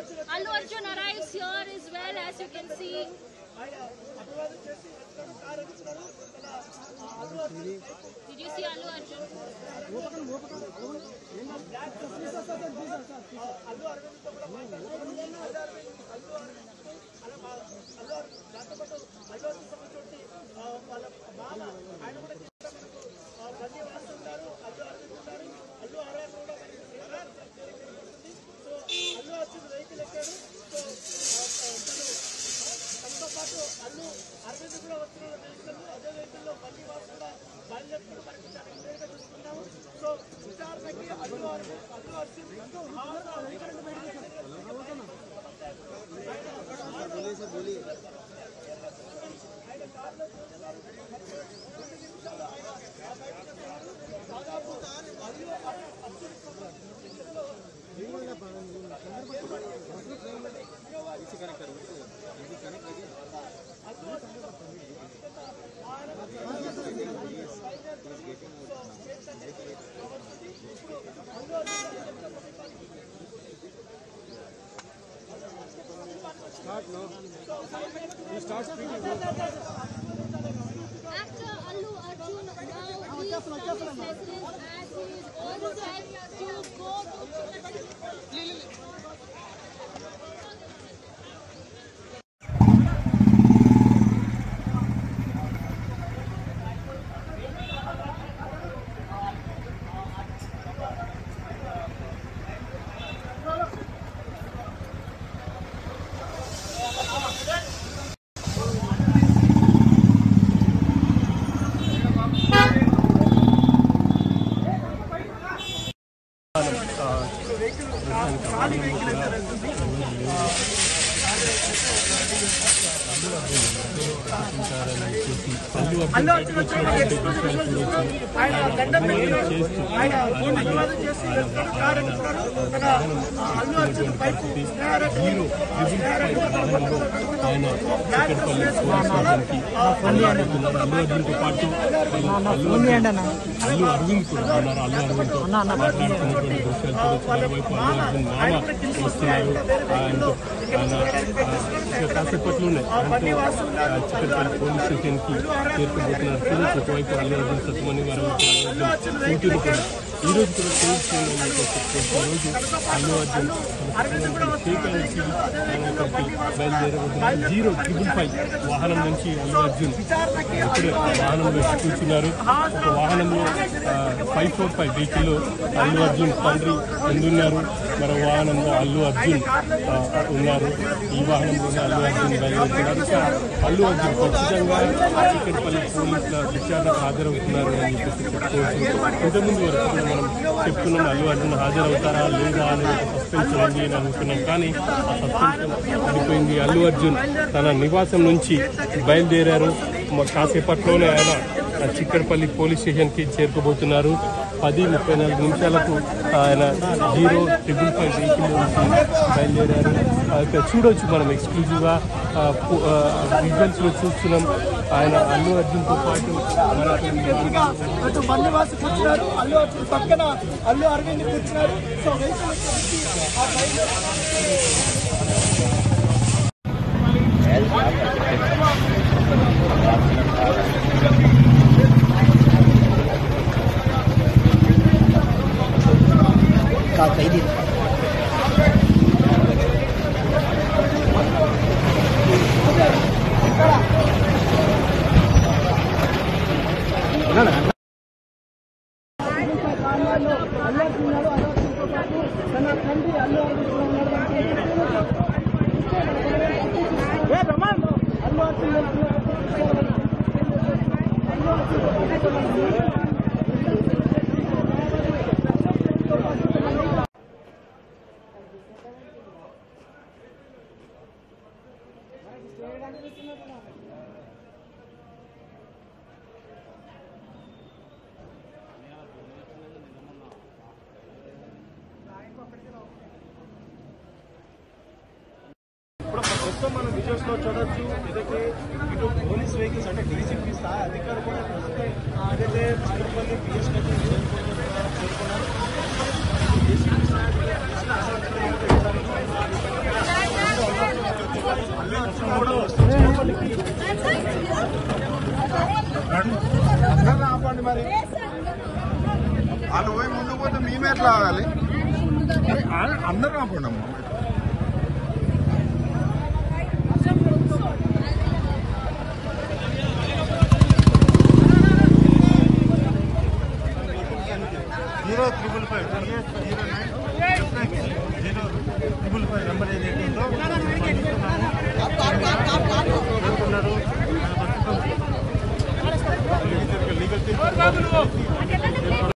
Allu Arjun arrives here as well, as you can see. Did you see Allu Arjun? Start speaking. After Allu Arjun, now he is coming as he is all set to go to కాసేపట్లోనే Chikkadpally police స్టేషన్కి చేరుకోబోతున్నారు. ఒకవైపు అల్లు అర్జున్ సత్యమణి వారు ఇంటిలో ఈ రోజు కూడా రోజు అల్లు అర్జున్ బయలుదేరబోతున్నారు. 055 వాహనం నుంచి అల్లు అర్జున్ ఇప్పుడే వాహనంలో కూర్చున్నారు. ఒక వాహనంలో 545 వెహికల్లో అల్లు అర్జున్ తండ్రి ముందున్నారు. మరో వాహనంలో అల్లు అర్జున్ ఉన్నారు. ఈ వాహనంలోనే అల్లు అర్జున్ బయలుదేరుతున్నారు. అల్లు అర్జున్ ఖచ్చితంగా చిక్కడపల్లి పోలీసుల విచారణకు హాజరవుతున్నారు అని చెప్పేసి చెప్పుకోవచ్చు. ఇంతకుముందు వరకు కూడా మనం చెప్తున్నాం అల్లు అర్జున్ హాజరవుతారా లేదా అనేది సస్పెన్స్ ఉంది అని అనుకున్నాం. కానీ ఆ సస్పెన్స్ పడిపోయింది. అల్లు అర్జున్ తన నివాసం నుంచి బయలుదేరారు. కాసేపట్లోనే ఆయన చిక్కడపల్లి పోలీస్ స్టేషన్కి చేరుకోబోతున్నారు. 10:34 నిమిషాలకు ఆయన 055 వెహికల్ నుంచి బయలుదేరారు. ఇక్కడ చూడవచ్చు మనం ఎక్స్క్లూజివ్గా విజువల్స్ లో చూస్తున్నాం. ఆయన అల్లు అర్జున్ తో పాటు బన్నివాస్ కూర్చున్నారు. అల్లు అర్జున్ పక్కన అల్లు అరవింద్ కూర్చున్నారు. సో ఖైదీ తన తండ్రి అల్లు అర్జున్ ప్రస్తుతం మనం విజువల్స్ లో చూడొచ్చు. ఏదైతే ఇటు పోలీస్ వెహికల్స్ అంటే డీసీపీ స్థాయి అధికారులు కూడా ప్రస్తుతం ఏదైతే చిక్కడపల్లి పిఎస్కి చేరుకున్నారు. ఆపండి మరి. వాళ్ళు పోయి ముందుకు పోతే మేమే ఎట్లా ఆగాలి? అందరూ ఆపండి అమ్మా. జీరో 555 0 9 0 555 నెంబర్ ఏది?